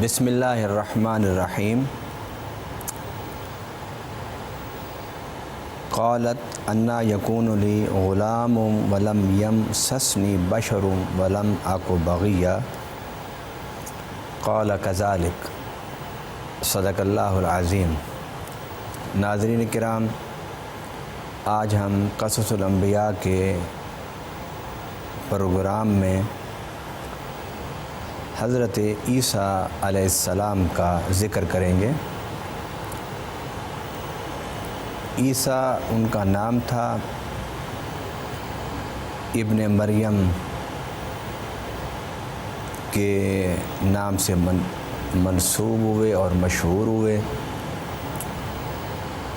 بسم اللہ الرحمن الرحیم۔ قالت انا یکون لی غلام ولم یمسسنی بشر ولم اک بغیا قال کذالک صدق اللہ العظیم۔ ناظرین کرام، آج ہم قصص الانبیاء کے پروگرام میں حضرت عیسیٰ علیہ السلام کا ذکر کریں گے۔ عیسیٰ ان کا نام تھا، ابن مریم کے نام سے منسوب ہوئے اور مشہور ہوئے،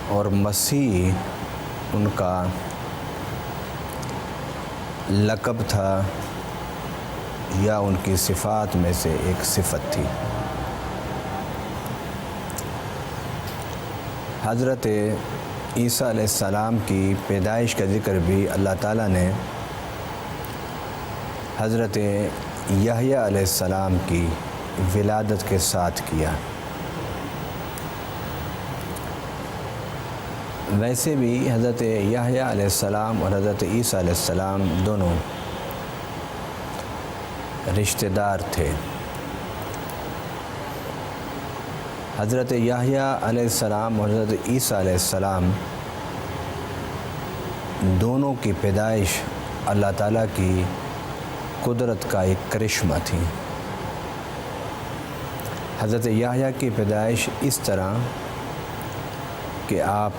اور مسیح ان کا لقب تھا یا ان کی صفات میں سے ایک صفت تھی۔ حضرت عیسیٰ علیہ السلام کی پیدائش کا ذکر بھی اللہ تعالیٰ نے حضرت یحییٰ علیہ السلام کی ولادت کے ساتھ کیا۔ ویسے بھی حضرت یحییٰ علیہ السلام اور حضرت عیسیٰ علیہ السلام دونوں رشتہ دار تھے۔ حضرت یحییٰ علیہ السلام اور حضرت عیسیٰ علیہ السلام دونوں کی پیدائش اللہ تعالیٰ کی قدرت کا ایک کرشمہ تھی۔ حضرت یحییٰ کی پیدائش اس طرح کہ آپ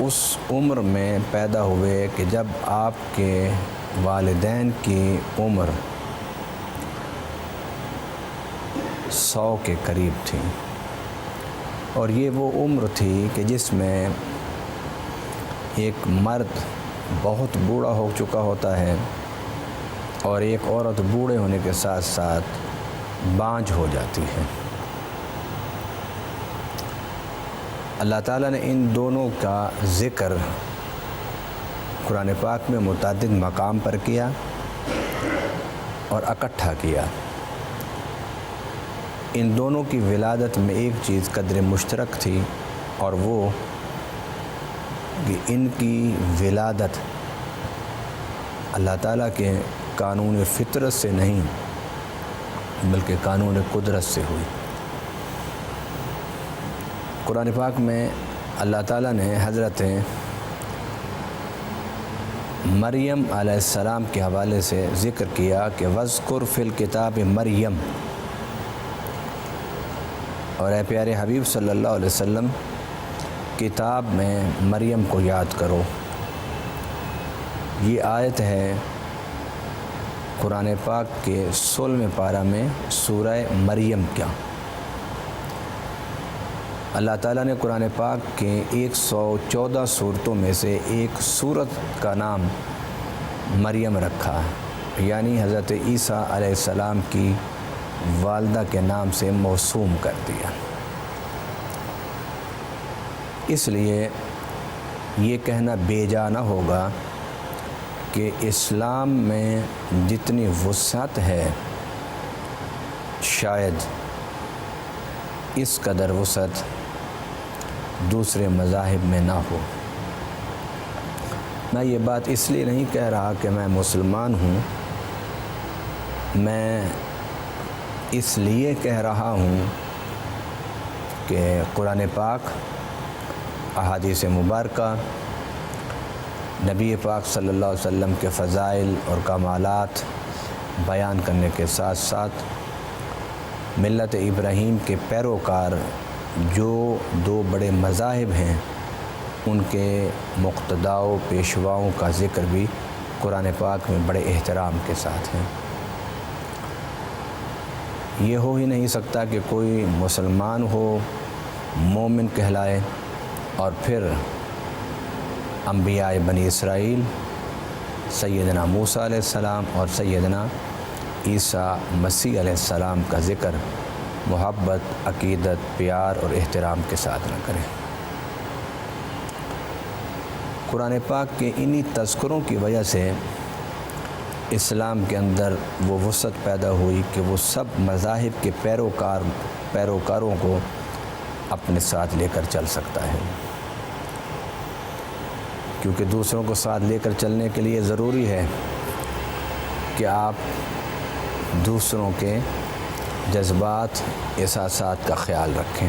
اس عمر میں پیدا ہوئے کہ جب آپ کے والدین کی عمر 100 کے قریب تھی، اور یہ وہ عمر تھی کہ جس میں ایک مرد بہت بوڑھا ہو چکا ہوتا ہے اور ایک عورت بوڑھے ہونے کے ساتھ ساتھ بانجھ ہو جاتی ہے۔ اللہ تعالیٰ نے ان دونوں کا ذکر قرآن پاک میں متعدد مقام پر کیا اور اکٹھا کیا۔ ان دونوں کی ولادت میں ایک چیز قدر مشترک تھی، اور وہ کہ ان کی ولادت اللہ تعالیٰ کے قانون فطرت سے نہیں بلکہ قانون قدرت سے ہوئی۔ قرآن پاک میں اللہ تعالیٰ نے حضرت مریم علیہ السلام کے حوالے سے ذکر کیا کہ وَاذْكُرْ فِي الْكِتَابِ مریم، اور اے پیارے حبیب صلی اللہ علیہ وسلم، کتاب میں مریم کو یاد کرو۔ یہ آیت ہے قرآن پاک کے 16ویں پارہ میں سورہ مریم کا۔ اللہ تعالیٰ نے قرآن پاک کے 114 سورتوں میں سے ایک سورت کا نام مریم رکھا، یعنی حضرت عیسیٰ علیہ السلام کی والدہ کے نام سے موسوم کر دیا۔ اس لیے یہ کہنا بے جا نہ ہوگا کہ اسلام میں جتنی وسعت ہے شاید اس قدر وسعت دوسرے مذاہب میں نہ ہو۔ میں یہ بات اس لیے نہیں کہہ رہا کہ میں مسلمان ہوں، میں اس لیے کہہ رہا ہوں کہ قرآن پاک، احادیث مبارکہ، نبی پاک صلی اللہ علیہ وسلم کے فضائل اور کمالات بیان کرنے کے ساتھ ساتھ ملت ابراہیم کے پیروکار جو 2 بڑے مذاہب ہیں ان کے مقتداؤں پیشواؤں کا ذکر بھی قرآن پاک میں بڑے احترام کے ساتھ ہے۔ یہ ہو ہی نہیں سکتا کہ کوئی مسلمان ہو، مومن کہلائے، اور پھر انبیاء بنی اسرائیل سیدنا موسیٰ علیہ السلام اور سیدنا عیسیٰ مسیح علیہ السلام کا ذکر محبت، عقیدت، پیار اور احترام کے ساتھ نہ کریں۔ قرآن پاک کے انہی تذکروں کی وجہ سے اسلام کے اندر وہ وسعت پیدا ہوئی کہ وہ سب مذاہب کے پیروکاروں کو اپنے ساتھ لے کر چل سکتا ہے، کیونکہ دوسروں کو ساتھ لے کر چلنے کے لیے ضروری ہے کہ آپ دوسروں کے جذبات احساسات کا خیال رکھیں۔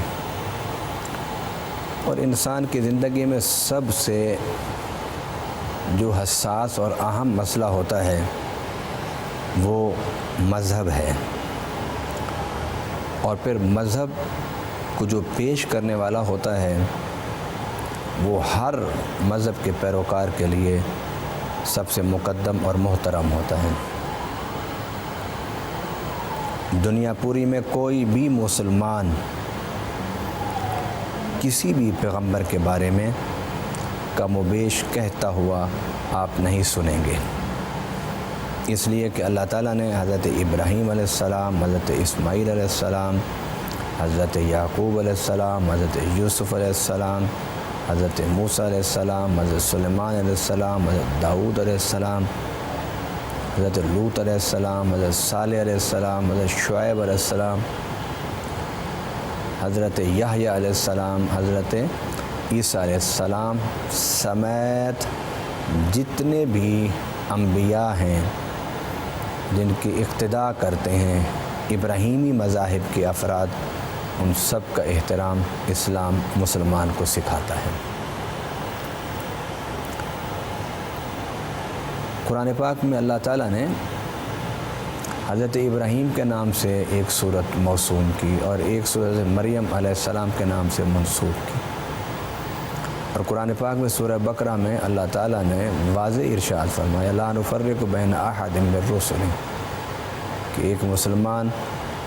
اور انسان کی زندگی میں سب سے جو حساس اور اہم مسئلہ ہوتا ہے وہ مذہب ہے، اور پھر مذہب کو جو پیش کرنے والا ہوتا ہے وہ ہر مذہب کے پیروکار کے لیے سب سے مقدم اور محترم ہوتا ہے۔ دنیا پوری میں کوئی بھی مسلمان کسی بھی پیغمبر کے بارے میں کم و بیش کہتا ہوا آپ نہیں سنیں گے، اس لیے کہ اللہ تعالیٰ نے حضرت ابراہیم علیہ السلام، حضرت اسماعیل علیہ السلام، حضرت یعقوب علیہ السلام، حضرت یوسف علیہ السلام، حضرت موسیٰ علیہ السلام، حضرت سلیمان علیہ السلام، حضرت داؤد علیہ السلام، حضرت لوط علیہ السلام، حضرت صالح علیہ السلام، حضرت شعیب علیہ السلام، حضرت یحییٰ علیہ السلام، حضرت عیسیٰ علیہ السلام سمیت جتنے بھی انبیاء ہیں جن کی اقتداء کرتے ہیں ابراہیمی مذاہب کے افراد، ان سب کا احترام اسلام مسلمان کو سکھاتا ہے۔ قرآن پاک میں اللہ تعالیٰ نے حضرت ابراہیم کے نام سے ایک صورت موسوم کی اور ایک صورت مریم علیہ السلام کے نام سے منسوب کی، اور قرآن پاک میں سورہ بقرہ میں اللہ تعالیٰ نے واضح ارشاد فرمایا لا نفرق بین احد من الرسل، کہ ایک مسلمان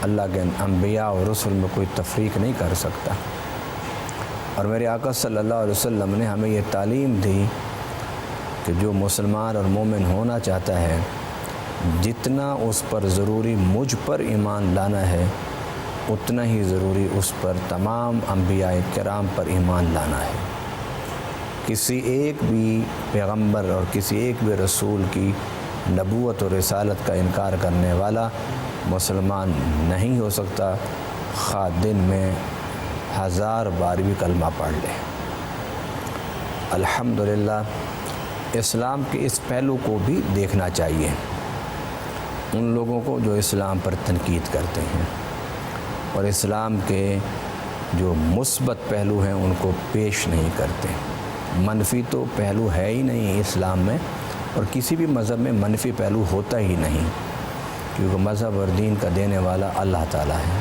اللہ کے انبیاء اور رسل میں کوئی تفریق نہیں کر سکتا۔ اور میرے آقا صلی اللہ علیہ وسلم نے ہمیں یہ تعلیم دی کہ جو مسلمان اور مومن ہونا چاہتا ہے جتنا اس پر ضروری مجھ پر ایمان لانا ہے اتنا ہی ضروری اس پر تمام انبیاء کرام پر ایمان لانا ہے۔ کسی ایک بھی پیغمبر اور کسی ایک بھی رسول کی نبوت اور رسالت کا انکار کرنے والا مسلمان نہیں ہو سکتا، خواہ دن میں 1000 بار بھی کلمہ پڑھ لے۔ الحمدللہ اسلام کے اس پہلو کو بھی دیکھنا چاہیے ان لوگوں کو جو اسلام پر تنقید کرتے ہیں، اور اسلام کے جو مثبت پہلو ہیں ان کو پیش نہیں کرتے۔ منفی تو پہلو ہے ہی نہیں اسلام میں، اور کسی بھی مذہب میں منفی پہلو ہوتا ہی نہیں، کیونکہ مذہب اور دین کا دینے والا اللہ تعالیٰ ہے،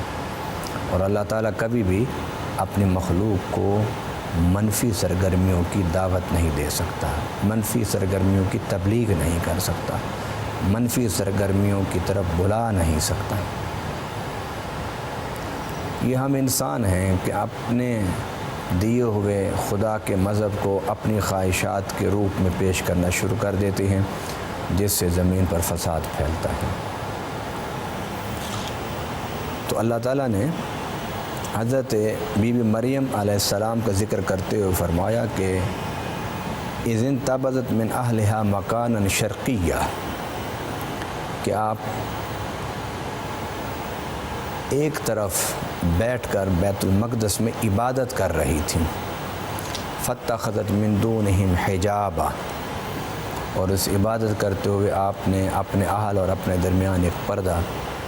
اور اللہ تعالیٰ کبھی بھی اپنی مخلوق کو منفی سرگرمیوں کی دعوت نہیں دے سکتا، منفی سرگرمیوں کی تبلیغ نہیں کر سکتا، منفی سرگرمیوں کی طرف بلا نہیں سکتا۔ یہ ہم انسان ہیں کہ اپنے دیے ہوئے خدا کے مذہب کو اپنی خواہشات کے روپ میں پیش کرنا شروع کر دیتے ہیں، جس سے زمین پر فساد پھیلتا ہے۔ تو اللہ تعالیٰ نے حضرت بی بی مریم علیہ السلام کا ذکر کرتے ہوئے فرمایا کہ اذ انتبذت من اہلہا مکانا شرقیہ، کہ آپ ایک طرف بیٹھ کر بیت المقدس میں عبادت کر رہی تھیں، فاتخذت من دونہم حجابا، اور اس عبادت کرتے ہوئے آپ نے اپنے اہل اور اپنے درمیان ایک پردہ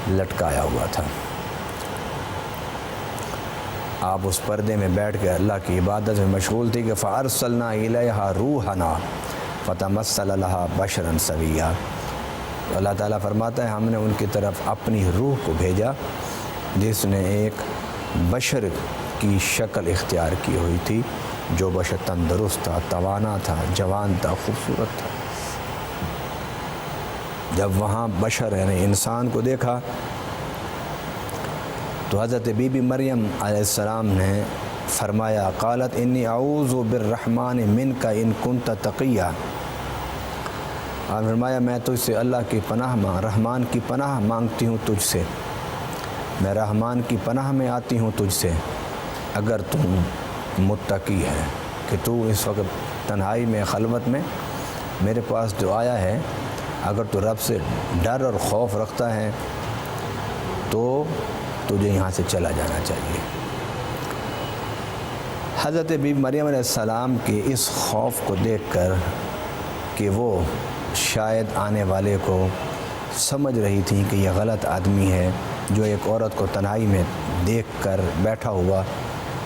لٹکایا ہوا تھا۔ آپ اس پردے میں بیٹھ کے اللہ کی عبادت میں مشغول تھی کہ فَأَرْسَلْنَا إِلَيْهَا رُوحَنَا فَتَمَثَّلَ لَهَا بَشَرًا سَوِيًّا، تو اللہ تعالیٰ فرماتا ہے ہم نے ان کی طرف اپنی روح کو بھیجا جس نے ایک بشر کی شکل اختیار کی ہوئی تھی، جو بشر تندرست تھا، توانا تھا، جوان تھا، خوبصورت تھا۔ جب وہاں بشر یعنی انسان کو دیکھا تو حضرت بی بی مریم علیہ السلام نے فرمایا قالت انی اعوذ بالرحمن منک ان کنت تقیہ، اور فرمایا میں تجھ سے اللہ کی پناہ رحمان کی پناہ مانگتی ہوں تجھ سے، میں رحمان کی پناہ میں آتی ہوں تجھ سے اگر تم متقی ہے، کہ تو اس وقت تنہائی میں خلوت میں میرے پاس جو آیا ہے اگر تو رب سے ڈر اور خوف رکھتا ہے تو تجھے یہاں سے چلا جانا چاہیے۔ حضرت بی بی مریم علیہ السلام کے اس خوف کو دیکھ کر کہ وہ شاید آنے والے کو سمجھ رہی تھی کہ یہ غلط آدمی ہے جو ایک عورت کو تنہائی میں دیکھ کر بیٹھا ہوا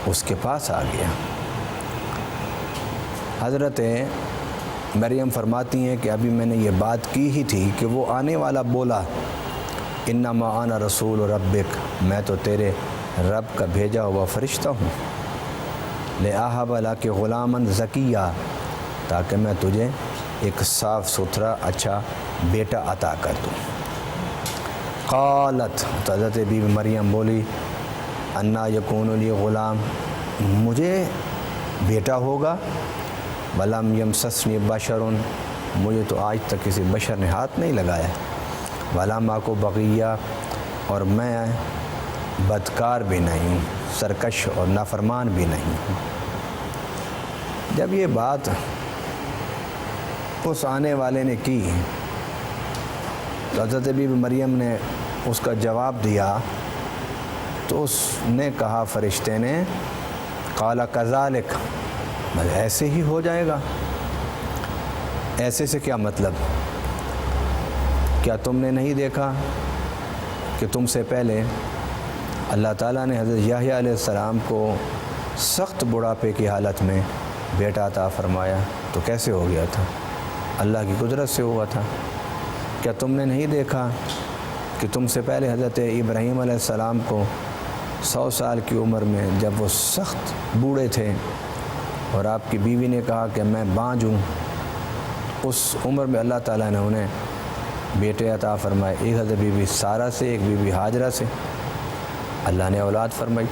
اس کے پاس آ گیا۔ حضرت مریم فرماتی ہیں کہ ابھی میں نے یہ بات کی ہی تھی کہ وہ آنے والا بولا انما انا رسول ربک، میں تو تیرے رب کا بھیجا ہوا فرشتہ ہوں، لأہب لک غلاما زکیہ، تاکہ میں تجھے ایک صاف ستھرا اچھا بیٹا عطا کر دوں۔ قالت، تو حضرت بی بی مریم بولی انا یکون لی غلام، مجھے بیٹا ہوگا، ولم یمسسنی بشر، مجھے تو آج تک کسی بشر نے ہاتھ نہیں لگایا، ولا ماکو بغیہ، اور میں بدکار بھی نہیں ہوں، سرکش اور نافرمان بھی نہیں ہوں۔ جب یہ بات اس آنے والے نے کی تو حضرت بی بی مریم نے اس کا جواب دیا، تو اس نے کہا فرشتے نے قال کذالک، ایسے ہی ہو جائے گا۔ ایسے سے کیا مطلب؟ کیا تم نے نہیں دیکھا کہ تم سے پہلے اللہ تعالیٰ نے حضرت یحییٰ علیہ السلام کو سخت بڑھاپے کی حالت میں بیٹا عطا فرمایا، تو کیسے ہو گیا تھا؟ اللہ کی قدرت سے ہوا تھا۔ کیا تم نے نہیں دیکھا کہ تم سے پہلے حضرت ابراہیم علیہ السلام کو 100 سال کی عمر میں جب وہ سخت بوڑھے تھے اور آپ کی بیوی نے کہا کہ میں بانجھ ہوں، اس عمر میں اللہ تعالیٰ نے انہیں بیٹے عطا فرمائے، ایک حضرت بی بی سارہ سے، ایک بی بی ہاجرہ سے اللہ نے اولاد فرمائی۔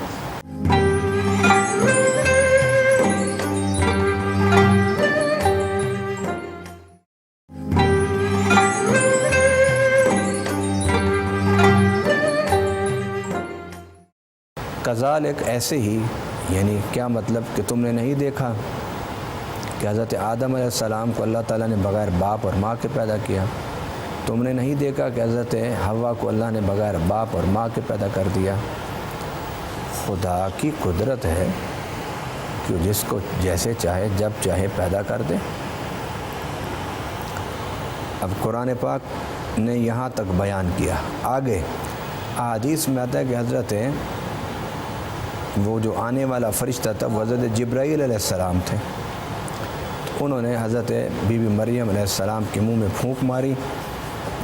کذالک، ایسے ہی، یعنی کیا مطلب کہ تم نے نہیں دیکھا کہ حضرت آدم علیہ السلام کو اللہ تعالیٰ نے بغیر باپ اور ماں کے پیدا کیا؟ تم نے نہیں دیکھا کہ حضرت حوا کو اللہ نے بغیر باپ اور ماں کے پیدا کر دیا؟ خدا کی قدرت ہے کہ جس کو جیسے چاہے جب چاہے پیدا کر دے۔ اب قرآن پاک نے یہاں تک بیان کیا، آگے احادیث میں آتا ہے کہ حضرت وہ جو آنے والا فرشتہ تھا وہ حضرت جبرائیل علیہ السلام تھے، تو انہوں نے حضرت بی بی مریم علیہ السلام کے منہ میں پھونک ماری،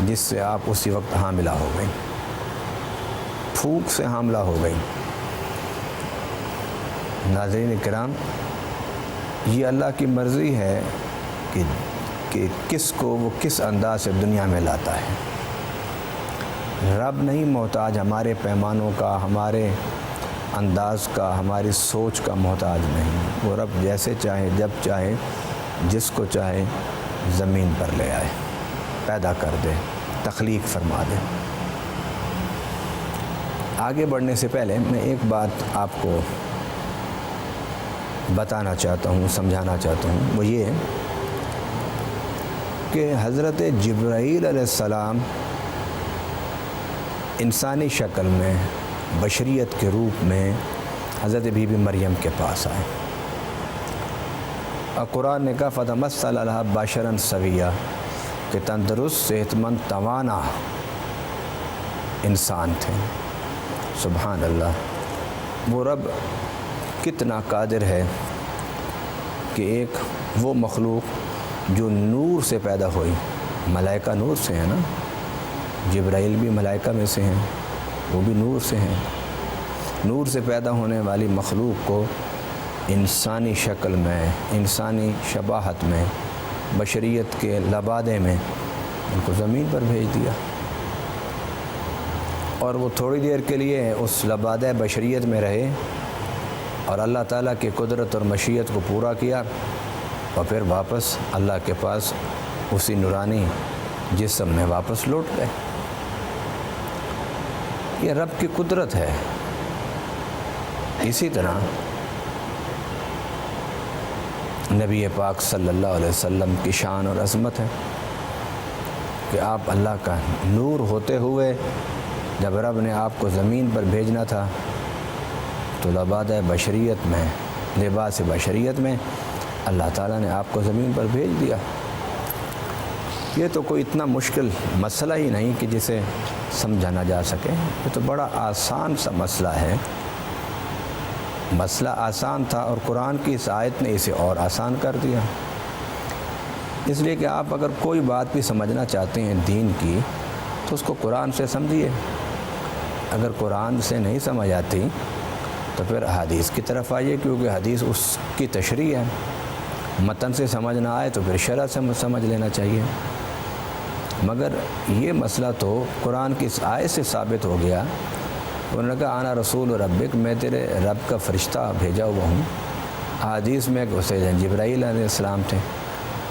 جس سے آپ اسی وقت حاملہ ہو گئیں، پھونک سے حاملہ ہو گئیں۔ ناظرین کرام، یہ اللہ کی مرضی ہے کہ کس کو وہ کس انداز سے دنیا میں لاتا ہے۔ رب نہیں محتاج ہمارے پیمانوں کا، ہمارے انداز کا، ہماری سوچ کا محتاج نہیں۔ وہ رب جیسے چاہے جب چاہے جس کو چاہے زمین پر لے آئے، پیدا کر دے، تخلیق فرما دے۔ آگے بڑھنے سے پہلے میں ایک بات آپ کو بتانا چاہتا ہوں، سمجھانا چاہتا ہوں، وہ یہ کہ حضرت جبرائیل علیہ السلام انسانی شکل میں، بشریت کے روپ میں حضرت بی بی مریم کے پاس آئے، اور قرآن نے کہا فتمثل لها بشرا سویا، کہ تندرست، صحت مند، توانا انسان تھے۔ سبحان اللہ، وہ رب کتنا قادر ہے کہ ایک وہ مخلوق جو نور سے پیدا ہوئی، ملائکہ نور سے ہیں نا، جبرائیل بھی ملائکہ میں سے ہیں، وہ بھی نور سے ہیں، نور سے پیدا ہونے والی مخلوق کو انسانی شکل میں، انسانی شباہت میں، بشریت کے لبادے میں ان کو زمین پر بھیج دیا، اور وہ تھوڑی دیر کے لیے اس لبادہ بشریت میں رہے اور اللہ تعالیٰ کی قدرت اور مشیت کو پورا کیا، اور پھر واپس اللہ کے پاس اسی نورانی جسم میں واپس لوٹ گئے۔ یہ رب کی قدرت ہے۔ اسی طرح نبی پاک صلی اللہ علیہ وسلم کی شان اور عظمت ہے کہ آپ اللہ کا نور ہوتے ہوئے جب رب نے آپ کو زمین پر بھیجنا تھا تو لباس بشریت میں اللہ تعالیٰ نے آپ کو زمین پر بھیج دیا۔ یہ تو کوئی اتنا مشکل مسئلہ ہی نہیں کہ جسے سمجھا نہ جا سکے، یہ تو بڑا آسان سا مسئلہ ہے۔ مسئلہ آسان تھا اور قرآن کی اس آیت نے اسے اور آسان کر دیا۔ اس لیے کہ آپ اگر کوئی بات بھی سمجھنا چاہتے ہیں دین کی تو اس کو قرآن سے سمجھیے، اگر قرآن سے نہیں سمجھ آتی تو پھر حدیث کی طرف آئیے، کیونکہ حدیث اس کی تشریح ہے۔ متن سے سمجھ نہ آئے تو پھر شرح سے سمجھ لینا چاہیے۔ مگر یہ مسئلہ تو قرآن کی اس آیت سے ثابت ہو گیا۔ انہوں نے کہا آنا رسول ربک، میں تیرے رب کا فرشتہ بھیجا ہوا ہوں۔ حدیث میں کہ اسے جبرائیل علیہ السلام تھے،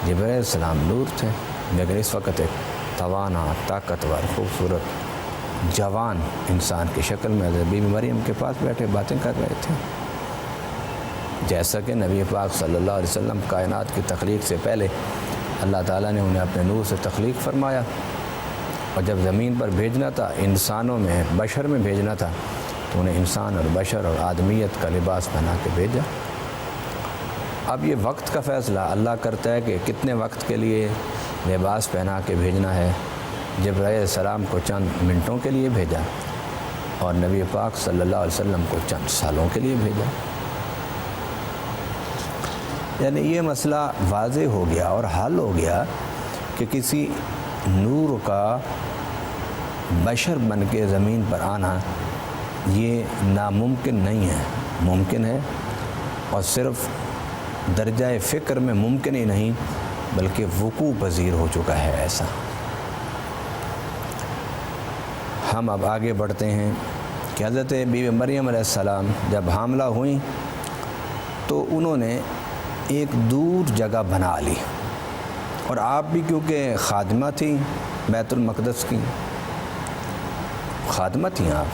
جبرائیل علیہ السلام نور تھے، لیکن اس وقت ایک توانا، طاقتور، خوبصورت، جوان انسان کی شکل میں حضرت بی بی مریم کے پاس بیٹھے باتیں کر رہے تھے۔ جیسا کہ نبی پاک صلی اللہ علیہ وسلم کائنات کی تخلیق سے پہلے اللہ تعالیٰ نے انہیں اپنے نور سے تخلیق فرمایا، اور جب زمین پر بھیجنا تھا، انسانوں میں، بشر میں بھیجنا تھا، تو انہیں انسان اور بشر اور آدمیت کا لباس بنا کے بھیجا۔ اب یہ وقت کا فیصلہ اللہ کرتا ہے کہ کتنے وقت کے لیے لباس پہنا کے بھیجنا ہے۔ جبرائیل علیہ السلام کو چند منٹوں کے لیے بھیجا اور نبی پاک صلی اللہ علیہ وسلم کو چند سالوں کے لیے بھیجا۔ یعنی یہ مسئلہ واضح ہو گیا اور حل ہو گیا کہ کسی نور کا بشر بن کے زمین پر آنا یہ ناممکن نہیں ہے، ممکن ہے، اور صرف درجہ فکر میں ممکن ہی نہیں بلکہ وقوع پذیر ہو چکا ہے ایسا۔ ہم اب آگے بڑھتے ہیں کہ حضرت بی بی مریم علیہ السلام جب حاملہ ہوئیں تو انہوں نے ایک دور جگہ بنا لی، اور آپ بھی کیونکہ خادمہ تھیں، بیت المقدس کی خادمہ تھیں آپ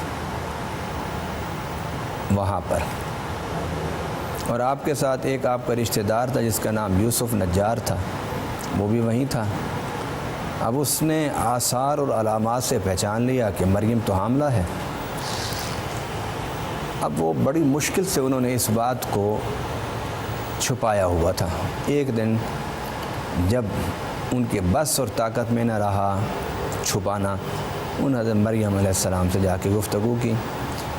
وہاں پر، اور آپ کے ساتھ ایک آپ کا رشتہ دار تھا جس کا نام یوسف نجار تھا، وہ بھی وہیں تھا۔ اب اس نے آثار اور علامات سے پہچان لیا کہ مریم تو حاملہ ہے۔ اب وہ بڑی مشکل سے انہوں نے اس بات کو چھپایا ہوا تھا۔ ایک دن جب ان کے بس اور طاقت میں نہ رہا چھپانا، ان حضرت مریم علیہ السلام سے جا کے گفتگو کی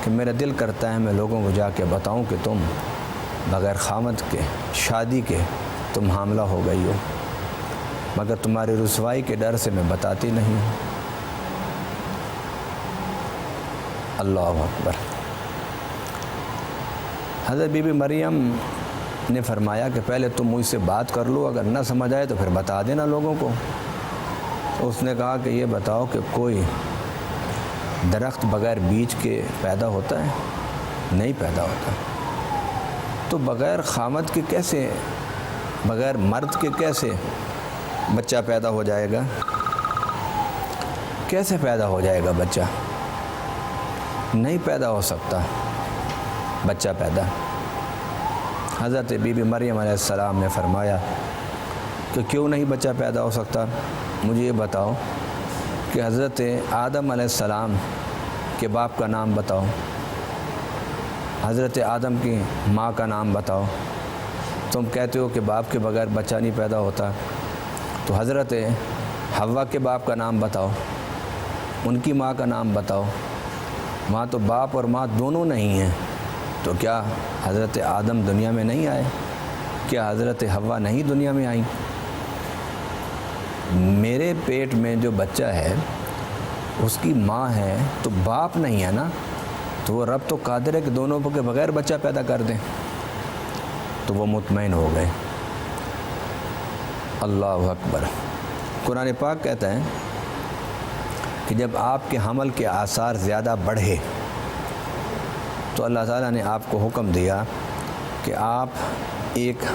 کہ میرا دل کرتا ہے میں لوگوں کو جا کے بتاؤں کہ تم بغیر خامد کے، شادی کے تم حاملہ ہو گئی ہو، مگر تمہاری رسوائی کے ڈر سے میں بتاتی نہیں ہوں۔ اللہ اکبر۔ حضرت بی بی مریم نے فرمایا کہ پہلے تم مجھ سے بات کر لو، اگر نہ سمجھ آئے تو پھر بتا دینا لوگوں کو۔ اس نے کہا کہ یہ بتاؤ کہ کوئی درخت بغیر بیج کے پیدا ہوتا ہے؟ نہیں پیدا ہوتا۔ تو بغیر خامد کے کیسے، بغیر مرد کے کیسے بچہ پیدا ہو جائے گا؟ کیسے پیدا ہو جائے گا بچہ؟ نہیں پیدا ہو سکتا بچہ پیدا۔ حضرت بی بی مریم علیہ السلام نے فرمایا کہ کیوں نہیں بچہ پیدا ہو سکتا؟ مجھے یہ بتاؤ کہ حضرت آدم علیہ السلام کے باپ کا نام بتاؤ، حضرت آدم کی ماں کا نام بتاؤ۔ تم کہتے ہو کہ باپ کے بغیر بچہ نہیں پیدا ہوتا، تو حضرت حوا کے باپ کا نام بتاؤ، ان کی ماں کا نام بتاؤ۔ وہاں تو باپ اور ماں دونوں نہیں ہیں، تو کیا حضرت آدم دنیا میں نہیں آئے؟ کیا حضرت حوا نہیں دنیا میں آئیں؟ میرے پیٹ میں جو بچہ ہے اس کی ماں ہے تو باپ نہیں ہے نا، تو وہ رب تو قادر ہے کہ دونوں کے بغیر بچہ پیدا کر دیں۔ تو وہ مطمئن ہو گئے۔ اللہ اکبر۔ قرآن پاک کہتا ہے کہ جب آپ کے حمل کے آثار زیادہ بڑھے تو اللہ تعالیٰ نے آپ کو حکم دیا کہ آپ ایک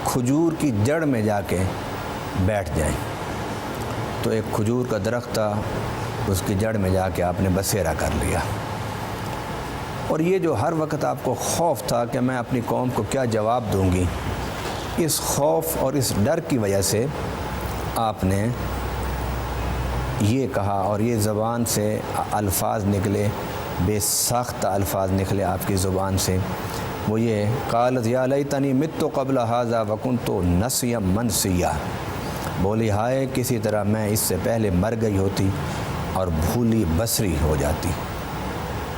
کھجور کی جڑ میں جا کے بیٹھ جائیں۔ تو ایک کھجور کا درخت تھا، اس کی جڑ میں جا کے آپ نے بسیرا کر لیا۔ اور یہ جو ہر وقت آپ کو خوف تھا کہ میں اپنی قوم کو کیا جواب دوں گی، اس خوف اور اس ڈر کی وجہ سے آپ نے یہ کہا اور یہ زبان سے الفاظ نکلے، بے ساختہ الفاظ نکلے آپ کی زبان سے، وہ یہ قالت یا لیتنی مت قبل ھذا وکنت نسیا منسیا، بولی ہائے کسی طرح میں اس سے پہلے مر گئی ہوتی اور بھولی بسری ہو جاتی۔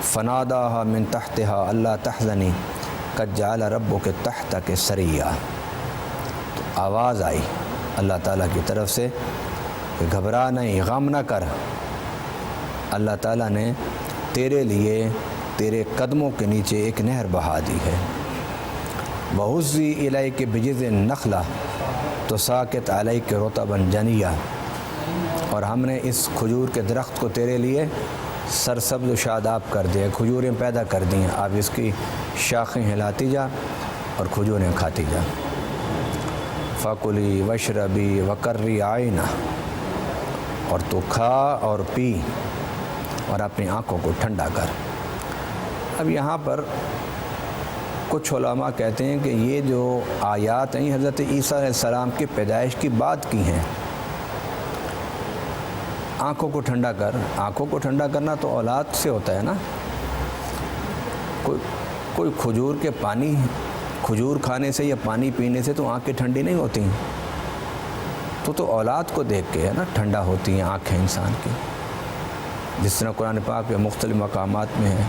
فناداها من تحتها اللہ تحزنی قد جعل ربک تحتک سریا، تو آواز آئی اللہ تعالیٰ کی طرف سے کہ گھبرا نہیں، غم نہ کر، اللہ تعالیٰ نے تیرے لیے تیرے قدموں کے نیچے ایک نہر بہا دی ہے۔ وَهُزِّي إِلَيْكِ بِجِذْعِ النَّخْلَةِ تُسَاقِطْ عَلَيْكِ رُطَبًا جَنِيًّا، اور ہم نے اس کھجور کے درخت کو تیرے لیے سرسبز و شاداب کر دیا، کھجوریں پیدا کر دی ہیں، آپ اس کی شاخیں ہلاتی جا اور کھجوریں کھاتی جا۔ فَكُلِي وَاشْرَبِي وَقَرِّي عَيْنَهُ، اور تو کھا اور پی اور اپنی آنکھوں کو ٹھنڈا کر۔ اب یہاں پر کچھ علماء کہتے ہیں کہ یہ جو آیات ہیں حضرت عیسیٰ علیہ السلام کی پیدائش کی بات کی ہیں۔ آنکھوں کو ٹھنڈا کر، آنکھوں کو ٹھنڈا کرنا تو اولاد سے ہوتا ہے نا، کوئی کھجور کے پانی، کھجور کھانے سے یا پانی پینے سے تو آنکھیں ٹھنڈی نہیں ہوتی ہیں، تو اولاد کو دیکھ کے ہے نا ٹھنڈا ہوتی ہیں آنکھیں انسان کی، جس طرح قرآن پاک کے مختلف مقامات میں ہے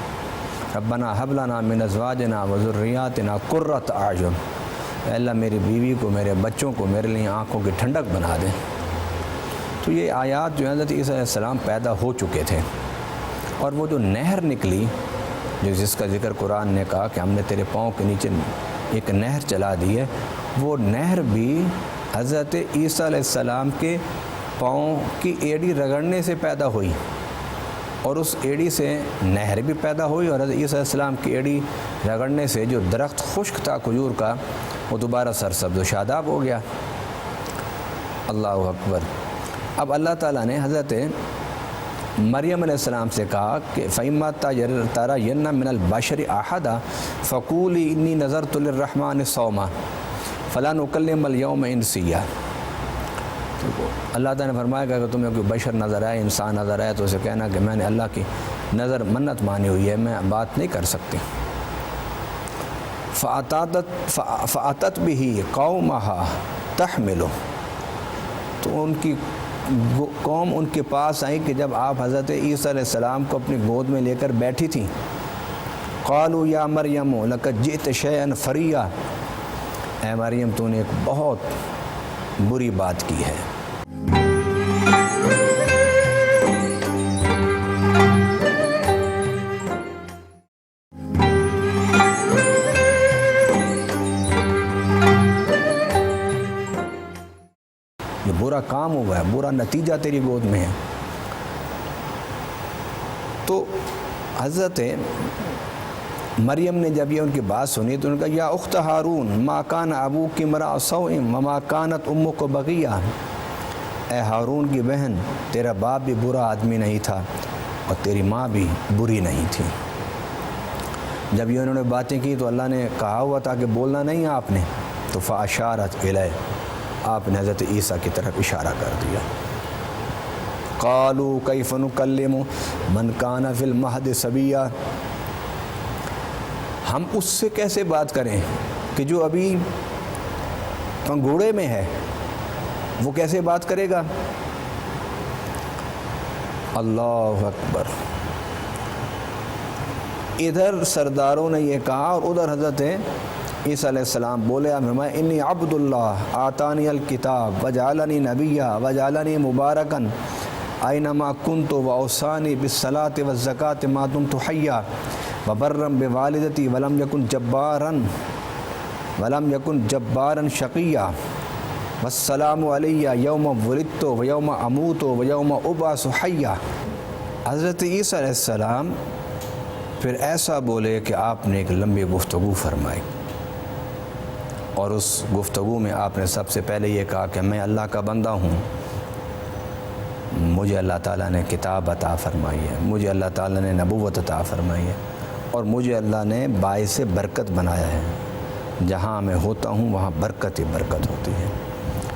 ربنا ھب لنا من ازواجنا وذریاتنا قرۃ اعین، اے اللہ میری بیوی کو، میرے بچوں کو میرے لیے آنکھوں کی ٹھنڈک بنا دیں۔ تو یہ آیات جو حضرت عیسیٰ علیہ السلام پیدا ہو چکے تھے، اور وہ جو نہر نکلی جس کا ذکر قرآن نے کہا کہ ہم نے تیرے پاؤں کے نیچے ایک نہر چلا دی ہے، وہ نہر بھی حضرت عیسیٰ علیہ السلام کے پاؤں کی ایڑی رگڑنے سے پیدا ہوئی، اور اس ایڑی سے نہر بھی پیدا ہوئی، اور حضرت عیسیٰ علیہ السلام کی ایڑی رگڑنے سے جو درخت خشک تھا کھجور کا وہ دوبارہ سرسبز و شاداب ہو گیا۔ اللہ اکبر۔ اب اللہ تعالیٰ نے حضرت مریم علیہ السلام سے کہا کہ فَإِمَّا تَرَيَنَّ مِنَ الْبَشَرِ أَحَدًا فَقُولِي إِنِّي نَذَرْتُ لِلرَّحْمَنِ صَوْمًا فَلَا نُكَلِّمَ الْيَوْمَ إِنسِيًّا، اللہ تعالیٰ نے فرمایا کہ اگر تمہیں کوئی بشر نظر آئے، انسان نظر آئے، تو اسے کہنا کہ میں نے اللہ کی نظر منت مانی ہوئی ہے، میں بات نہیں کر سکتی۔ فَأَتَتْ بِهِ قَوْمَهَا تَحْمِلُهُ، تو ان کی قوم ان کے پاس آئی کہ جب آپ حضرت عیسیٰ علیہ السلام کو اپنی گود میں لے کر بیٹھی تھیں، قالوا یا مریم لقد جئت شیئا فریا، اے مریم تو نے ایک بہت بری بات کی ہے۔ یہ برا کام ہوا ہے، برا نتیجہ تیری گود میں ہے۔ تو حضرت مریم نے جب یہ ان کی بات سنی تو انہوں نے کہا یا اخت ہارون ما کان ابوک امرأ سوء وما کانت امک بغیہ، اے ہارون کی بہن تیرا باپ بھی برا آدمی نہیں تھا اور تیری ماں بھی بری نہیں تھی۔ جب یہ انہوں نے باتیں کی تو اللہ نے کہا ہوا تھا کہ بولنا نہیں آپ نے، تو فاشارت الیہ، آپ نے حضرت عیسیٰ کی طرف اشارہ کر دیا۔ قالوا کیف نکلم من کان فی المہد صبیا، ہم اس سے کیسے بات کریں کہ جو ابھی پنگوڑے میں ہے، وہ کیسے بات کرے گا؟ اللہ اکبر۔ ادھر سرداروں نے یہ کہا اور ادھر حضرت عیسیٰ علیہ السلام بولے، انی عبد اللہ آتانی الکتاب وجعلنی نبیا وجعلنی مبارکن اینما کنت واوصانی بالصلاۃ والزکاۃ ما دمت حیا وبرا بوالدتی ولم یکن جبارا شقیا والسلام علی یوم ولدت ویوم اموت ویوم ابعث حیا۔ حضرت عیسیٰ علیہ السلام پھر ایسا بولے کہ آپ نے ایک لمبی گفتگو فرمائی، اور اس گفتگو میں آپ نے سب سے پہلے یہ کہا کہ میں اللہ کا بندہ ہوں، مجھے اللہ تعالیٰ نے کتاب عطا فرمائی ہے، مجھے اللہ تعالیٰ نے نبوت عطا فرمائی ہے، اور مجھے اللہ نے باعث برکت بنایا ہے، جہاں میں ہوتا ہوں وہاں برکت ہی برکت ہوتی ہے۔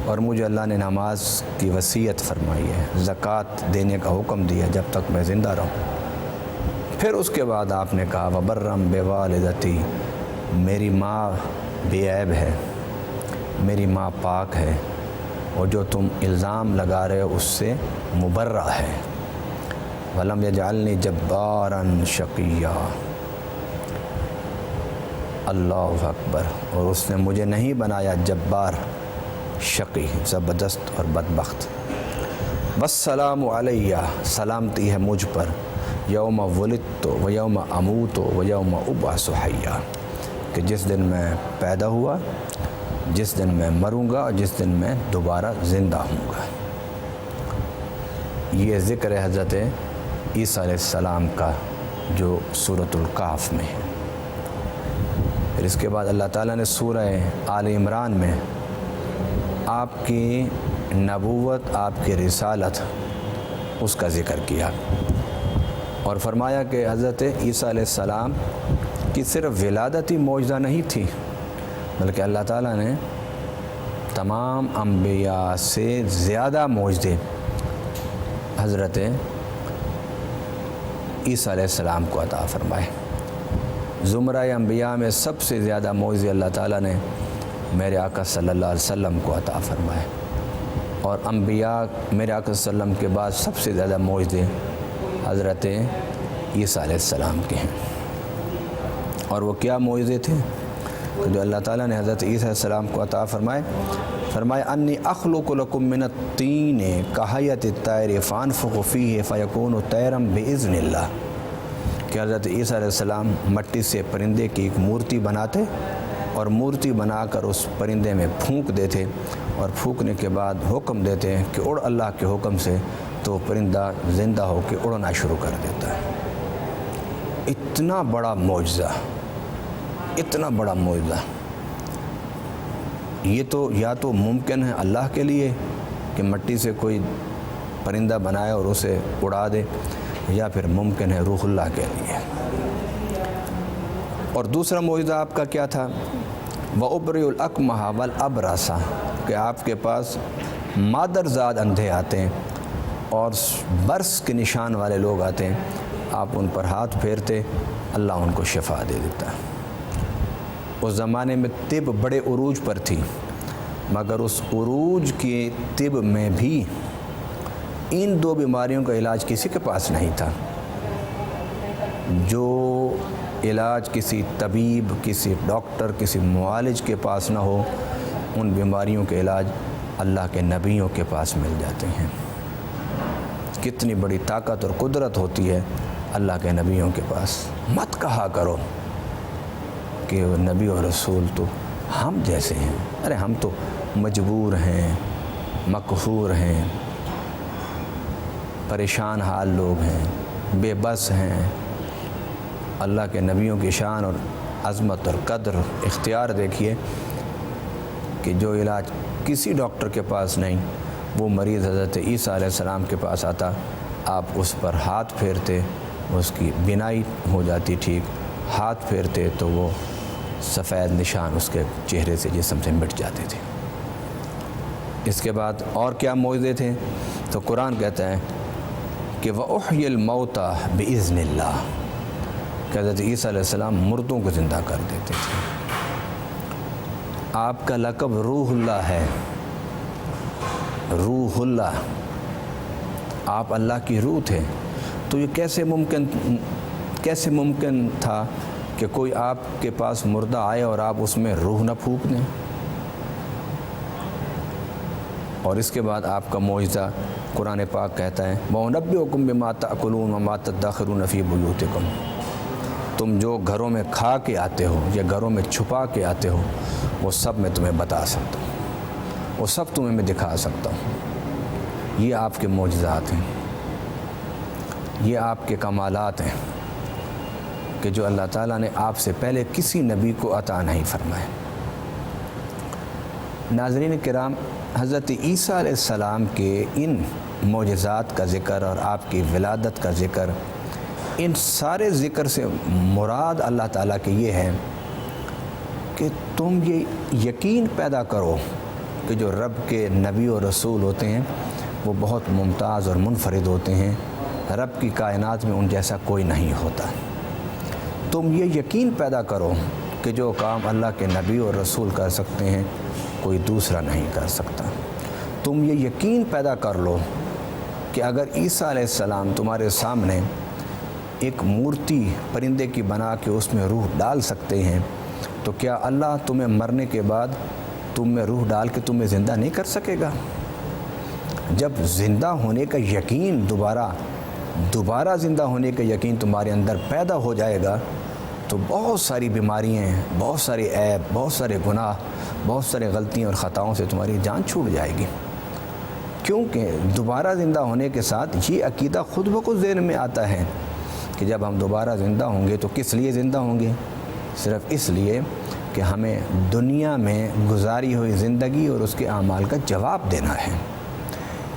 اور مجھے اللہ نے نماز کی وصیت فرمائی ہے، زکوٰۃ دینے کا حکم دیا جب تک میں زندہ رہوں۔ پھر اس کے بعد آپ نے کہا وبرم بوالدتی، میری ماں بے عیب ہے، میری ماں پاک ہے، اور جو تم الزام لگا رہے ہو اس سے مبرہ ہے۔ ولم یجعلنی جبارا شقیا، اللہ اکبر، اور اس نے مجھے نہیں بنایا جبار، شقی، زبردست اور بدبخت۔ والسلام علیہ، سلامتی ہے مجھ پر، یوم ولدت و یوم اموت و یوم ابعث حیا، کہ جس دن میں پیدا ہوا، جس دن میں مروں گا، اور جس دن میں دوبارہ زندہ ہوں گا۔ یہ ذکر ہے حضرت عیسیٰ علیہ السلام کا جو سورۃ الکہف میں ہے۔ پھر اس کے بعد اللہ تعالیٰ نے سورہ آل عمران میں آپ کی نبوت، آپ کی رسالت، اس کا ذکر کیا، اور فرمایا کہ حضرت عیسیٰ علیہ السلام کی صرف ولادت ہی معجزہ نہیں تھی، بلکہ اللہ تعالیٰ نے تمام انبیاء سے زیادہ معجزے حضرت عیسیٰ علیہ السلام کو عطا فرمائے۔ زمرہ انبیاء میں سب سے زیادہ معجزے اللہ تعالیٰ نے میرے آقا صلی اللہ علیہ وسلم کو عطا فرمائے، اور انبیاء میرے آقا صلی اللہ علیہ وسلم کے بعد سب سے زیادہ معجزے حضرت عیسیٰ علیہ السلام کے ہیں۔ اور وہ کیا معجزے تھے کہ جو اللہ تعالیٰ نے حضرت عیسیٰ علیہ السلام کو عطا فرمائے انی اخلق لکم من الطین کہیۃ الطیر فانفخ فیہ فیکون طیرا باذن اللہ، کہ حضرت عیسیٰ علیہ السلام مٹی سے پرندے کی ایک مورتی بناتے، اور مورتی بنا کر اس پرندے میں پھونک دیتے، اور پھونکنے کے بعد حکم دیتے ہیں کہ اڑ اللہ کے حکم سے، تو پرندہ زندہ ہو کے اڑنا شروع کر دیتا ہے۔ اتنا بڑا معجزہ، اتنا بڑا معجزہ، یہ تو یا تو ممکن ہے اللہ کے لیے کہ مٹی سے کوئی پرندہ بنائے اور اسے اڑا دے، یا پھر ممکن ہے روح اللہ کے لیے۔ اور دوسرا معجزہ آپ کا کیا تھا؟ وَأُبْرِئُ الْأَكْمَحَ وَالْأَبْرَصَ، کہ آپ کے پاس مادرزاد اندھے آتے ہیں اور برس کے نشان والے لوگ آتے ہیں، آپ ان پر ہاتھ پھیرتے، اللہ ان کو شفا دے دیتا ہے۔ اس زمانے میں طب بڑے عروج پر تھی، مگر اس عروج کے طب میں بھی ان دو بیماریوں کا علاج کسی کے پاس نہیں تھا۔ جو علاج کسی طبیب، کسی ڈاکٹر، کسی معالج کے پاس نہ ہو، ان بیماریوں کے علاج اللہ کے نبیوں کے پاس مل جاتے ہیں۔ کتنی بڑی طاقت اور قدرت ہوتی ہے اللہ کے نبیوں کے پاس۔ مت کہا کرو کہ نبی اور رسول تو ہم جیسے ہیں، ارے ہم تو مجبور ہیں، مقہور ہیں، پریشان حال لوگ ہیں، بے بس ہیں۔ اللہ کے نبیوں کی شان اور عظمت اور قدر اختیار دیکھیے کہ جو علاج کسی ڈاکٹر کے پاس نہیں، وہ مریض حضرت عیسیٰ علیہ السلام کے پاس آتا، آپ اس پر ہاتھ پھیرتے، اس کی بینائی ہو جاتی ٹھیک، ہاتھ پھیرتے تو وہ سفید نشان اس کے چہرے سے، جسم سے مٹ جاتے تھے۔ اس کے بعد اور کیا معجزے تھے؟ تو قرآن کہتا ہے کہ وَأُحْيِي الْمَوْتَى بِإِذْنِ اللَّهِ، کہ حضرت عیسیٰ علیہ السلام مردوں کو زندہ کر دیتے تھے۔ آپ کا لقب روح اللہ ہے، روح اللہ، آپ اللہ کی روح تھے، تو یہ کیسے ممکن تھا کہ کوئی آپ کے پاس مردہ آئے اور آپ اس میں روح نہ پھونک دیں؟ اور اس کے بعد آپ کا معجزہ قرآن پاک کہتا ہے وَأُنَبِّئُكُم بِمَا تَأْكُلُونَ وَمَا تَدَّخِرُونَ فِي بُيُوتِكُمْ، تم جو گھروں میں کھا کے آتے ہو یا گھروں میں چھپا کے آتے ہو، وہ سب میں تمہیں بتا سکتا ہوں، وہ سب تمہیں میں دکھا سکتا ہوں۔ یہ آپ کے معجزات ہیں، یہ آپ کے کمالات ہیں کہ جو اللہ تعالیٰ نے آپ سے پہلے کسی نبی کو عطا نہیں فرمائے۔ ناظرین کرام، حضرت عیسیٰ علیہ السلام کے ان معجزات کا ذکر اور آپ کی ولادت کا ذکر، ان سارے ذکر سے مراد اللہ تعالیٰ کے یہ ہے کہ تم یہ یقین پیدا کرو، کہ جو رب کے نبی اور رسول ہوتے ہیں وہ بہت ممتاز اور منفرد ہوتے ہیں، رب کی کائنات میں ان جیسا کوئی نہیں ہوتا۔ تم یہ یقین پیدا کرو کہ جو کام اللہ کے نبی اور رسول کر سکتے ہیں کوئی دوسرا نہیں کر سکتا۔ تم یہ یقین پیدا کر لو کہ اگر عیسیٰ علیہ السلام تمہارے سامنے ایک مورتی پرندے کی بنا کے اس میں روح ڈال سکتے ہیں تو کیا اللہ تمہیں مرنے کے بعد تم میں روح ڈال کے تمہیں زندہ نہیں کر سکے گا؟ جب زندہ ہونے کا یقین دوبارہ زندہ ہونے کا یقین تمہارے اندر پیدا ہو جائے گا تو بہت ساری بیماریاں، بہت سارے عیب، بہت سارے گناہ، بہت سارے غلطیاں اور خطاؤں سے تمہاری جان چھوٹ جائے گی، کیونکہ دوبارہ زندہ ہونے کے ساتھ یہ عقیدہ خود بخود ذہن میں آتا ہے کہ جب ہم دوبارہ زندہ ہوں گے تو کس لیے زندہ ہوں گے؟ صرف اس لیے کہ ہمیں دنیا میں گزاری ہوئی زندگی اور اس کے اعمال کا جواب دینا ہے۔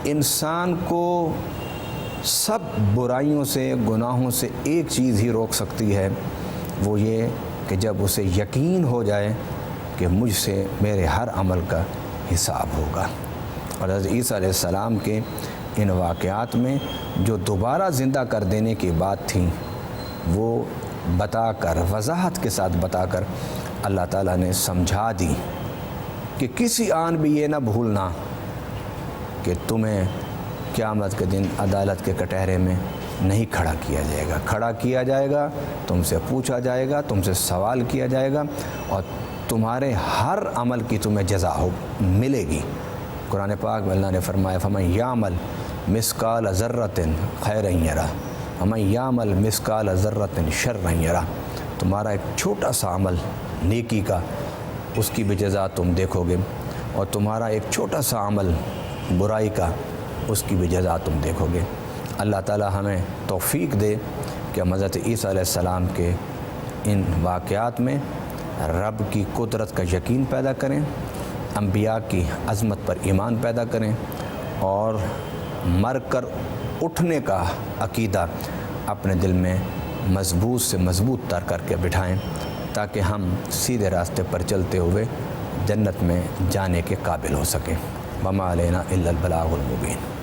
انسان کو سب برائیوں سے، گناہوں سے ایک چیز ہی روک سکتی ہے، وہ یہ کہ جب اسے یقین ہو جائے کہ مجھ سے میرے ہر عمل کا حساب ہوگا۔ اور حضرت عیسیٰ علیہ السلام کے ان واقعات میں جو دوبارہ زندہ کر دینے کی بات تھی وہ بتا کر، وضاحت کے ساتھ بتا کر اللہ تعالیٰ نے سمجھا دی کہ کسی آن بھی یہ نہ بھولنا کہ تمہیں قیامت کے دن عدالت کے کٹہرے میں نہیں کھڑا کیا جائے گا، کھڑا کیا جائے گا، تم سے پوچھا جائے گا، تم سے سوال کیا جائے گا اور تمہارے ہر عمل کی تمہیں جزا ملے گی۔ قرآن پاک میں اللہ نے فرمایا فَمَن يَعْمَلْ مِثْقَالَ ذَرَّةٍ خَيْرًا يَرَهُ وَمَن يَعْمَلْ مِثْقَالَ ذَرَّةٍ شَرًّا يَرَهُ۔ تمہارا ایک چھوٹا سا عمل نیکی کا، اس کی بھی جزا تم دیکھو گے، اور تمہارا ایک چھوٹا سا عمل برائی کا، اس کی بھی جزا تم دیکھو گے۔ اللہ تعالی ہمیں توفیق دے کہ ہم حضرت عیسیٰ علیہ السلام کے ان واقعات میں رب کی قدرت کا یقین پیدا کریں، انبیاء کی عظمت پر ایمان پیدا کریں اور مر کر اٹھنے کا عقیدہ اپنے دل میں مضبوط سے مضبوط تر کر کے بٹھائیں تاکہ ہم سیدھے راستے پر چلتے ہوئے جنت میں جانے کے قابل ہو سکیں۔ وما علینا الا البلاغ المبین۔